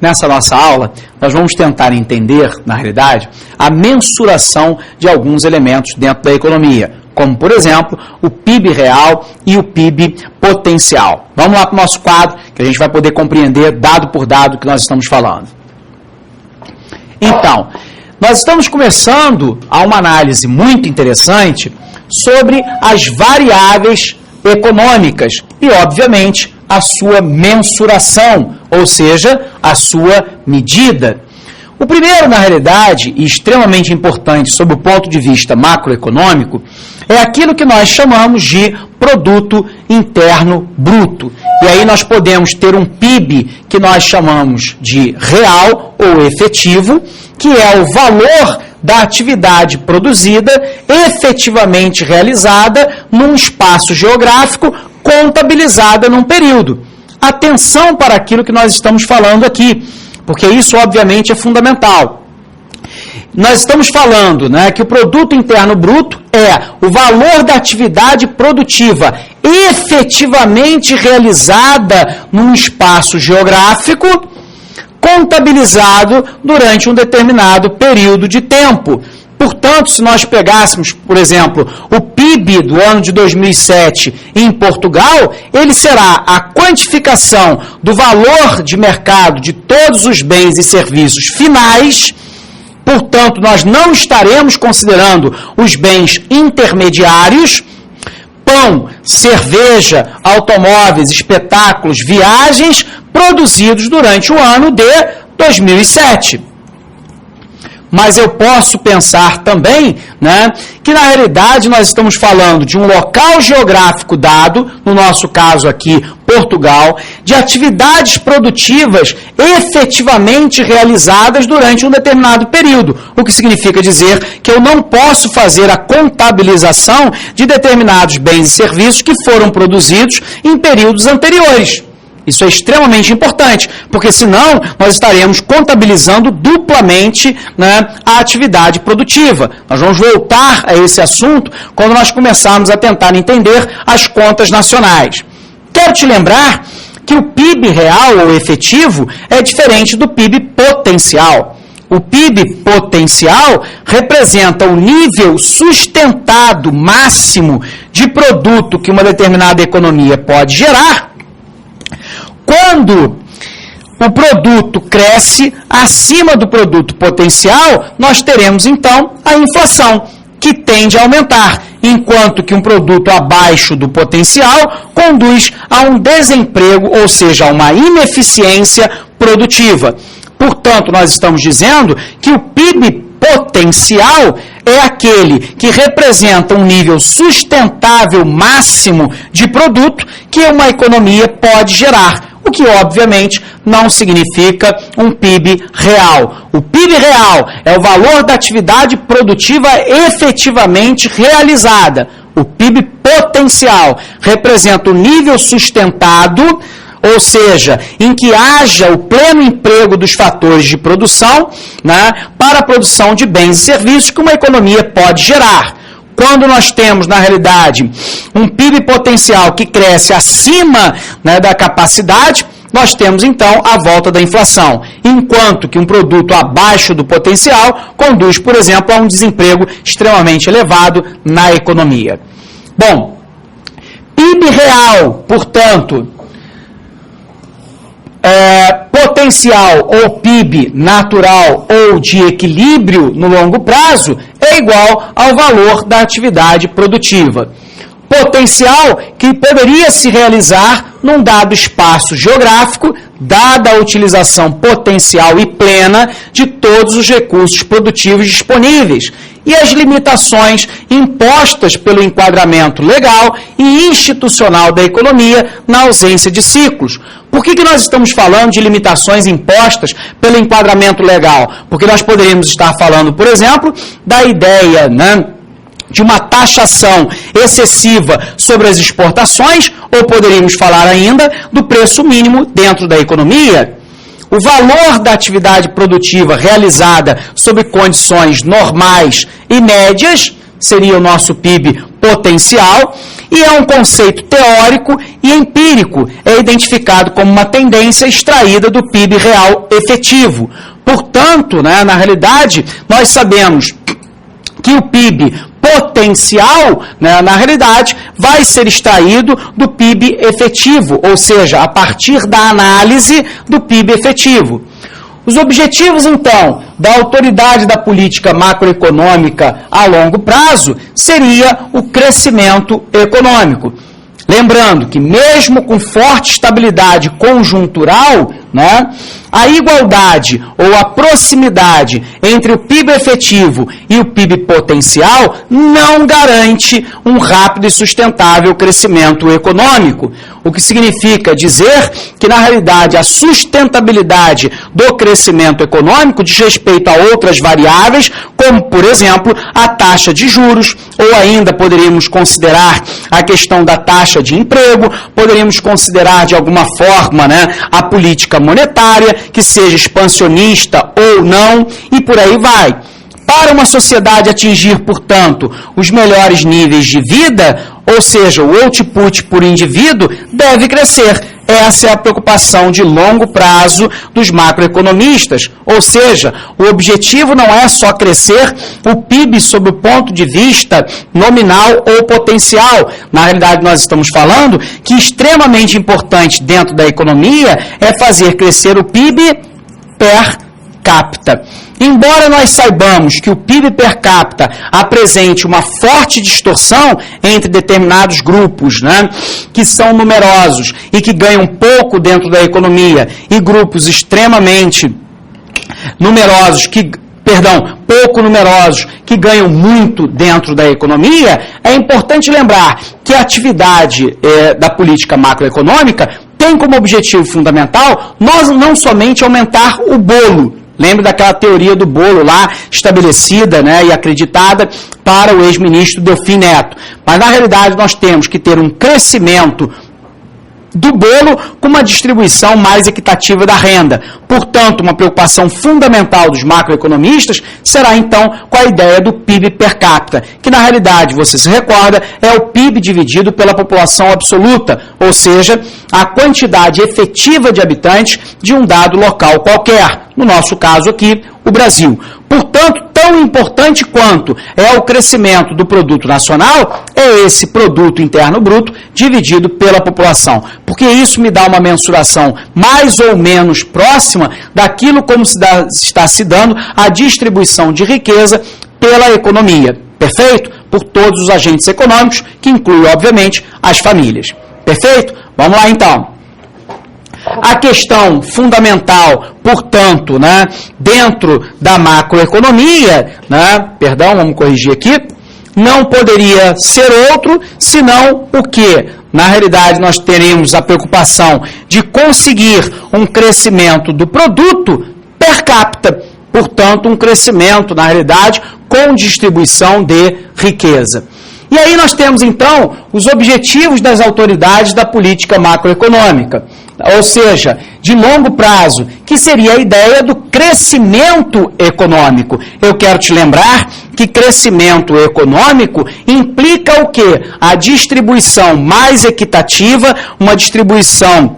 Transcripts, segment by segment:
nessa nossa aula, nós vamos tentar entender, na realidade, a mensuração de alguns elementos dentro da economia, como, por exemplo, o PIB real e o PIB potencial. Vamos lá para o nosso quadro, que a gente vai poder compreender dado por dado o que nós estamos falando. Então, nós estamos começando a uma análise muito interessante sobre as variáveis econômicas e, obviamente, a sua mensuração, ou seja, a sua medida. O primeiro, na realidade, e extremamente importante sob o ponto de vista macroeconômico, é aquilo que nós chamamos de produto interno bruto. E aí nós podemos ter um PIB que nós chamamos de real ou efetivo, que é o valor da atividade produzida efetivamente realizada num espaço geográfico, contabilizada num período. Atenção para aquilo que nós estamos falando aqui, porque isso obviamente é fundamental. Nós estamos falando, né, que o produto interno bruto é o valor da atividade produtiva efetivamente realizada num espaço geográfico, contabilizado durante um determinado período de tempo. Portanto, se nós pegássemos, por exemplo, o PIB do ano de 2007 em Portugal, ele será a quantificação do valor de mercado de todos os bens e serviços finais. Portanto, nós não estaremos considerando os bens intermediários, pão, cerveja, automóveis, espetáculos, viagens, produzidos durante o ano de 2007. Mas eu posso pensar também, né, que na realidade nós estamos falando de um local geográfico dado, no nosso caso aqui, Portugal, de atividades produtivas efetivamente realizadas durante um determinado período, o que significa dizer que eu não posso fazer a contabilização de determinados bens e serviços que foram produzidos em períodos anteriores. Isso é extremamente importante, porque senão nós estaremos contabilizando duplamente, né, a atividade produtiva. Nós vamos voltar a esse assunto quando nós começarmos a tentar entender as contas nacionais. Quero te lembrar que o PIB real ou efetivo é diferente do PIB potencial. O PIB potencial representa o nível sustentado máximo de produto que uma determinada economia pode gerar quando o produto cresce acima do produto potencial. Nós teremos, então, a inflação, que tende a aumentar, enquanto que um produto abaixo do potencial conduz a um desemprego, ou seja, a uma ineficiência produtiva. Portanto, nós estamos dizendo que o PIB potencial é aquele que representa um nível sustentável máximo de produto que uma economia pode gerar, o que obviamente não significa um PIB real. O PIB real é o valor da atividade produtiva efetivamente realizada. O PIB potencial representa o nível sustentado, ou seja, em que haja o pleno emprego dos fatores de produção, né, para a produção de bens e serviços que uma economia pode gerar. Quando nós temos, na realidade, um PIB potencial que cresce acima, né, da capacidade, nós temos, então, a volta da inflação. Enquanto que um produto abaixo do potencial conduz, por exemplo, a um desemprego extremamente elevado na economia. Bom, PIB real, portanto, potencial ou PIB natural ou de equilíbrio no longo prazo é igual ao valor da atividade produtiva. Potencial que poderia se realizar num dado espaço geográfico, dada a utilização potencial e plena de todos os recursos produtivos disponíveis e as limitações impostas pelo enquadramento legal e institucional da economia na ausência de ciclos. Por que nós estamos falando de limitações impostas pelo enquadramento legal? Porque nós poderíamos estar falando, por exemplo, da ideia, né, de uma taxação excessiva sobre as exportações, ou poderíamos falar ainda do preço mínimo dentro da economia. O valor da atividade produtiva realizada sob condições normais e médias seria o nosso PIB potencial, e é um conceito teórico e empírico, é identificado como uma tendência extraída do PIB real efetivo. Portanto, na realidade, nós sabemos que o PIB potencial, na realidade, vai ser extraído do PIB efetivo, ou seja, a partir da análise do PIB efetivo. Os objetivos, então, da autoridade da política macroeconômica a longo prazo seria o crescimento econômico. Lembrando que mesmo com forte estabilidade conjuntural, a igualdade ou a proximidade entre o PIB efetivo e o PIB potencial não garante um rápido e sustentável crescimento econômico. O que significa dizer que, na realidade, a sustentabilidade do crescimento econômico diz respeito a outras variáveis, como, por exemplo, a taxa de juros, ou ainda poderíamos considerar a questão da taxa de emprego, poderíamos considerar, de alguma forma, a política monetária, que seja expansionista ou não, e por aí vai. Para uma sociedade atingir, portanto, os melhores níveis de vida, ou seja, o output por indivíduo, deve crescer. Essa é a preocupação de longo prazo dos macroeconomistas. Ou seja, o objetivo não é só crescer o PIB sob o ponto de vista nominal ou potencial. Na realidade, nós estamos falando que extremamente importante dentro da economia é fazer crescer o PIB per capita. Embora nós saibamos que o PIB per capita apresente uma forte distorção entre determinados grupos, que são numerosos e que ganham pouco dentro da economia, e grupos extremamente numerosos pouco numerosos, que ganham muito dentro da economia, é importante lembrar que a atividade da política macroeconômica tem como objetivo fundamental não somente aumentar o bolo. Lembre daquela teoria do bolo lá, estabelecida e acreditada para o ex-ministro Delfim Neto. Mas, na realidade, nós temos que ter um crescimento do bolo com uma distribuição mais equitativa da renda. Portanto, uma preocupação fundamental dos macroeconomistas será, então, com a ideia do PIB per capita, que, na realidade, você se recorda, é o PIB dividido pela população absoluta, ou seja, a quantidade efetiva de habitantes de um dado local qualquer. No nosso caso aqui, o Brasil. Portanto, tão importante quanto é o crescimento do produto nacional, é esse produto interno bruto dividido pela população. Porque isso me dá uma mensuração mais ou menos próxima daquilo como está se dando a distribuição de riqueza pela economia. Perfeito? Por todos os agentes econômicos, que inclui, obviamente, as famílias. Perfeito? Vamos lá, então. A questão fundamental, portanto, dentro da macroeconomia, vamos corrigir aqui, não poderia ser outro, senão o quê? Na realidade, nós teremos a preocupação de conseguir um crescimento do produto per capita, portanto, um crescimento, na realidade, com distribuição de riqueza. E aí nós temos, então, os objetivos das autoridades da política macroeconômica, ou seja, de longo prazo, que seria a ideia do crescimento econômico. Eu quero te lembrar que crescimento econômico implica o quê? A distribuição mais equitativa, uma distribuição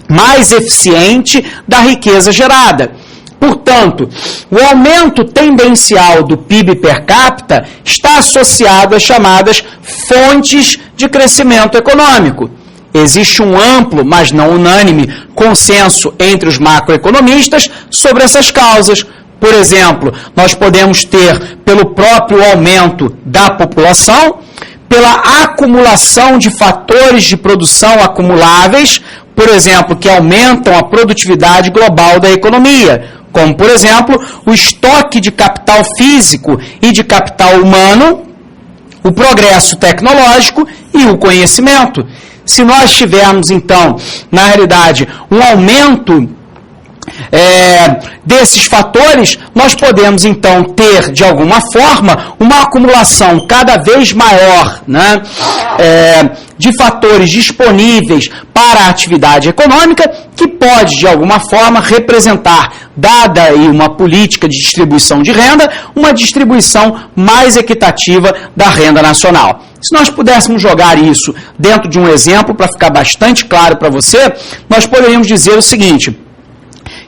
mais eficiente da riqueza gerada. Portanto, o aumento tendencial do PIB per capita está associado às chamadas fontes de crescimento econômico. Existe um amplo, mas não unânime, consenso entre os macroeconomistas sobre essas causas. Por exemplo, nós podemos ter pelo próprio aumento da população, pela acumulação de fatores de produção acumuláveis, por exemplo, que aumentam a produtividade global da economia, como, por exemplo, o estoque de capital físico e de capital humano, o progresso tecnológico e o conhecimento. Se nós tivermos, então, na realidade, um aumento desses fatores, nós podemos, então, ter, de alguma forma, uma acumulação cada vez maior de fatores disponíveis para a atividade econômica, que que pode, de alguma forma, representar, dada aí uma política de distribuição de renda, uma distribuição mais equitativa da renda nacional. Se nós pudéssemos jogar isso dentro de um exemplo, para ficar bastante claro para você, nós poderíamos dizer o seguinte,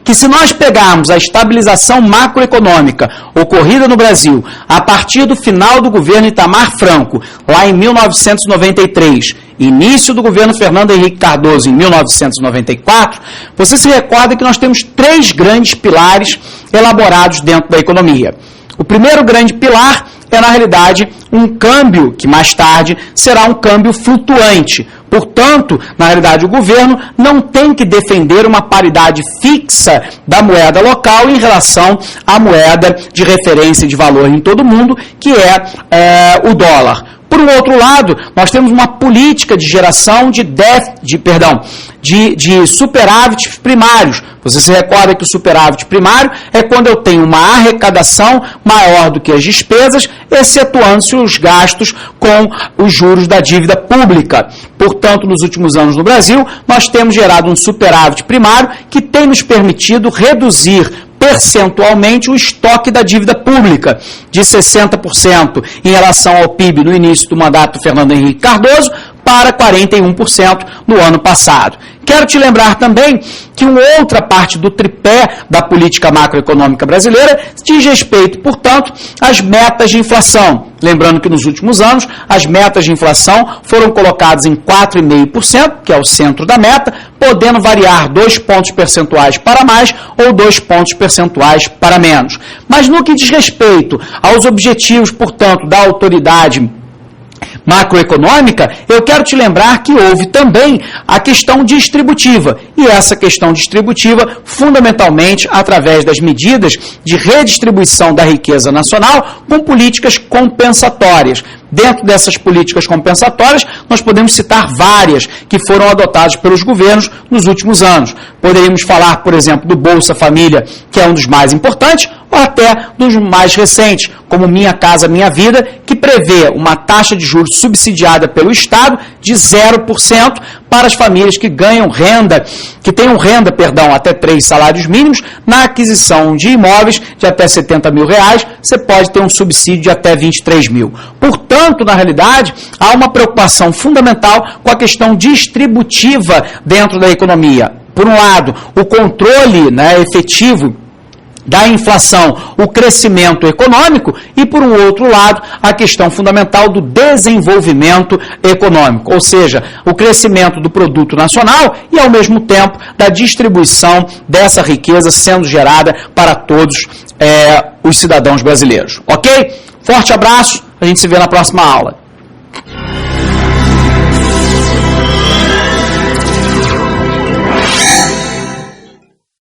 que se nós pegarmos a estabilização macroeconômica ocorrida no Brasil a partir do final do governo Itamar Franco, lá em 1993, início do governo Fernando Henrique Cardoso em 1994, você se recorda que nós temos 3 grandes pilares elaborados dentro da economia. O primeiro grande pilar é, na realidade, um câmbio que mais tarde será um câmbio flutuante. Portanto, na realidade, o governo não tem que defender uma paridade fixa da moeda local em relação à moeda de referência de valor em todo o mundo, que é o dólar. Por um outro lado, nós temos uma política de geração de superávites primários. Você se recorda que o superávit primário é quando eu tenho uma arrecadação maior do que as despesas, excetuando-se os gastos com os juros da dívida pública. Portanto, nos últimos anos no Brasil, nós temos gerado um superávit primário que tem nos permitido reduzir percentualmente o estoque da dívida pública, de 60% em relação ao PIB no início do mandato do Fernando Henrique Cardoso, para 41% no ano passado. Quero te lembrar também que uma outra parte do tripé da política macroeconômica brasileira diz respeito, portanto, às metas de inflação. Lembrando que nos últimos anos, as metas de inflação foram colocadas em 4,5%, que é o centro da meta, podendo variar 2 pontos percentuais para mais ou 2 pontos percentuais para menos. Mas no que diz respeito aos objetivos, portanto, da autoridade macroeconômica, eu quero te lembrar que houve também a questão distributiva. E essa questão distributiva, fundamentalmente, através das medidas de redistribuição da riqueza nacional com políticas compensatórias. Dentro dessas políticas compensatórias, nós podemos citar várias que foram adotadas pelos governos nos últimos anos. Poderíamos falar, por exemplo, do Bolsa Família, que é um dos mais importantes, ou até dos mais recentes, como Minha Casa Minha Vida, que prevê uma taxa de juros subsidiada pelo Estado de 0% para as famílias que ganham renda, que tenham renda, até 3 salários mínimos, na aquisição de imóveis de até R$70 mil, você pode ter um subsídio de até 23 mil. Portanto, na realidade, há uma preocupação fundamental com a questão distributiva dentro da economia. Por um lado, o controle efetivo da inflação, o crescimento econômico e, por um outro lado, a questão fundamental do desenvolvimento econômico, ou seja, o crescimento do produto nacional e, ao mesmo tempo, da distribuição dessa riqueza sendo gerada para todos os cidadãos brasileiros. Ok? Forte abraço, a gente se vê na próxima aula.